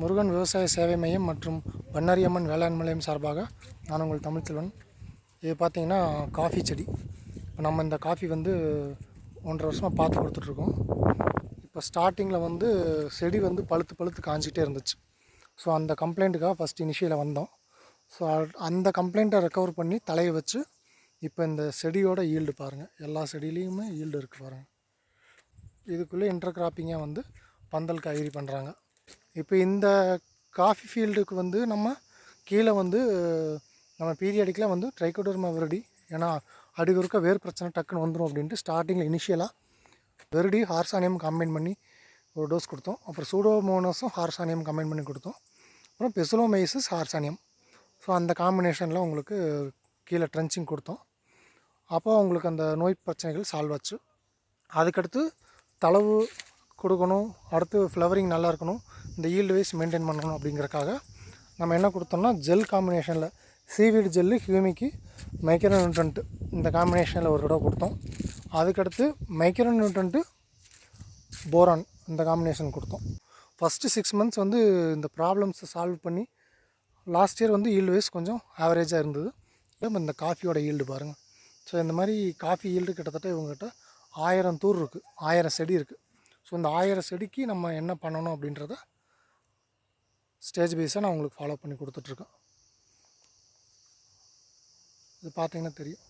முருகன் விவசாய சேவை மையம் மற்றும் பண்ணாரியம்மன் வேளாண் நிலையம் சார்பாக நான் உங்கள் தமிழ்ச்செல்வன். இது பார்த்திங்கன்னா காஃபி செடி. இப்போ நம்ம இந்த காஃபி வந்து 1.5 வருஷமாக பார்த்து கொடுத்துட்ருக்கோம். இப்போ ஸ்டார்டிங்கில் செடி பழுத்து காஞ்சிக்கிட்டே இருந்துச்சு. ஸோ அந்த கம்ப்ளைண்ட்டுக்காக ஃபஸ்ட் இனிஷியலாக வந்தோம். ஸோ அந்த கம்ப்ளைண்ட்டை ரெக்கவர் பண்ணி தலையை வச்சு இப்போ இந்த செடியோட ஈல்டு பாருங்கள், எல்லா செடியிலையுமே ஈல்டு இருக்குது பாருங்கள். இதுக்குள்ளே இன்டர் பந்தல் காய்கறி பண்ணுறாங்க. இப்போ இந்த காஃபி ஃபீல்டுக்கு நம்ம கீழே நம்ம பீரியாடிக்கில் ட்ரைகோடர்மா விரிடி, ஏன்னா அடிக்குறுக்க வேர் பிரச்சனை டக்குன்னு வந்துடும் அப்படின்ட்டு ஸ்டார்டிங்கில் இனிஷியலாக விரிடி ஹார்சானியம் கம்பைன் பண்ணி ஒரு டோஸ் கொடுத்தோம். அப்புறம் சூடோமோனஸும் ஹார்சானியம் கம்பைன் பண்ணி கொடுத்தோம். அப்புறம் பெசிலோமைசிஸ் ஹார்சானியம். ஸோ அந்த காம்பினேஷனில் உங்களுக்கு கீழே ட்ரென்ச்சிங் கொடுத்தோம். அப்போ உங்களுக்கு அந்த நோய் பிரச்சனைகள் சால்வ் ஆச்சு. அதுக்கடுத்து தளவு கொடுக்கணும், அடுத்து ஃப்ளவரிங் நல்லா இருக்கணும், இந்த ஈல்டு வைஸ் மெயின்டைன் பண்ணணும் அப்படிங்கிறக்காக நம்ம என்ன கொடுத்தோம்னா ஜெல் காம்பினேஷனில் சீவீடு ஜெல்லு, ஹியூமிக்கு, மைக்ரோ நியூட்ரண்ட்டு இந்த காம்பினேஷனில் ஒரு தடவை கொடுத்தோம். அதுக்கடுத்து மைக்ரோ நியூட்ரண்ட்டு, போரான் இந்த காம்பினேஷன் கொடுத்தோம். ஃபஸ்ட்டு 6 months இந்த ப்ராப்ளம்ஸை சால்வ் பண்ணி லாஸ்ட் இயர் ஈல்டு வைஸ் கொஞ்சம் ஆவரேஜாக இருந்தது. இந்த காஃபியோட ஈல்டு பாருங்கள். ஸோ இந்த மாதிரி காஃபி ஈல்டு கிட்டத்தட்ட இவங்ககிட்ட 1000 தூர் இருக்குது, 1000 செடி இருக்குது. ஸோ இந்த 1000 செடிக்கு நம்ம என்ன பண்ணணும் அப்படின்றத ஸ்டேஜ் பேஸாக நான் உங்களுக்கு ஃபாலோ பண்ணி கொடுத்துட்ருக்கேன். இது பார்த்தீங்கன்னா தெரியும்.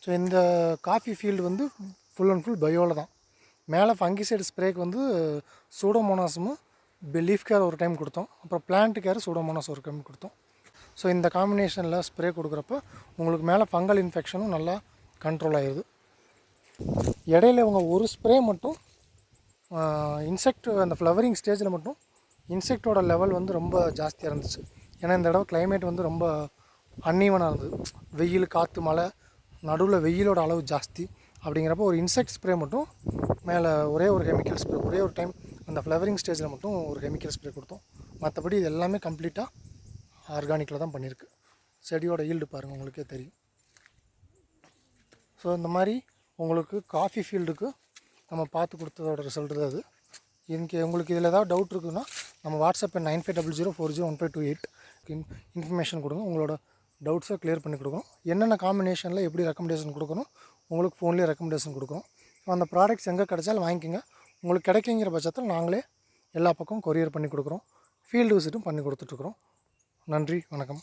ஸோ இந்த coffee field full and full பயோவில் தான். மேலே ஃபங்கிசைடு ஸ்ப்ரேக்கு சூடோமோனாஸும் லீஃப் கேர் ஒரு டைம் கொடுத்தோம். அப்புறம் பிளான்ட் கேர் சூடோமோனாஸ் ஒரு டைம் கொடுத்தோம். ஸோ இந்த காம்பினேஷனில் ஸ்ப்ரே கொடுக்குறப்ப உங்களுக்கு மேலே ஃபங்கல் இன்ஃபெக்ஷனும் நல்லா கண்ட்ரோல் ஆகிடுது. இடையில இவங்க ஒரு ஸ்ப்ரே மட்டும் இன்செக்ட் அந்த ஃப்ளவரிங் ஸ்டேஜில் மட்டும் இன்செக்டோட லெவல் ரொம்ப ஜாஸ்தியாக இருந்துச்சு. ஏன்னா இந்த தடவை கிளைமேட் ரொம்ப அன்ஈவனாக இருந்தது. வெயில், காற்று, மழை, நடுவில் வெயிலோட அளவு ஜாஸ்தி. அப்படிங்கிறப்போ ஒரு இன்செக்ட் ஸ்ப்ரே மட்டும் மேலே ஒரே ஒரு கெமிக்கல் ஸ்ப்ரே, ஒரே ஒரு டைம் அந்த ஃப்ளவரிங் ஸ்டேஜில் மட்டும் ஒரு கெமிக்கல் ஸ்ப்ரே கொடுத்தோம். மற்றபடி இது எல்லாமே கம்ப்ளீட்டாக ஆர்கானிக்கில் தான் பண்ணியிருக்கு. செடியோட ஈல்டு பாருங்கள், உங்களுக்கே தெரியும். ஸோ இந்த மாதிரி உங்களுக்கு காஃபி ஃபீல்டுக்கு நம்ம பார்த்து கொடுத்ததோட ரிசல்ட் தான் அது. உங்களுக்கு இதில் ஏதாவது டவுட் இருக்குதுன்னா நம்ம வாட்ஸ்அப் 9500401528 இன்ஃபர்மேஷன் கொடுங்க. உங்களோட டவுட்ஸை க்ளியர் பண்ணி கொடுக்குறோம். என்னென்ன காம்பினேஷனில் எப்படி ரெக்கமெண்டேஷன் கொடுக்கணும் உங்களுக்கு ஃபோன்லேயே ரெக்கமெண்டேஷன் கொடுக்குறோம். ஸோ அந்த ப்ராடக்ட்ஸ் எங்கே கிடைச்சாலும் வாங்கிக்கோங்க. உங்களுக்கு கிடைக்குங்கிற பட்சத்தில் நாங்களே எல்லா பக்கம் கொரியர் பண்ணி கொடுக்குறோம். ஃபீல்டு விசிட்டும் பண்ணி கொடுத்துட்ருக்குறோம். நன்றி, வணக்கம்.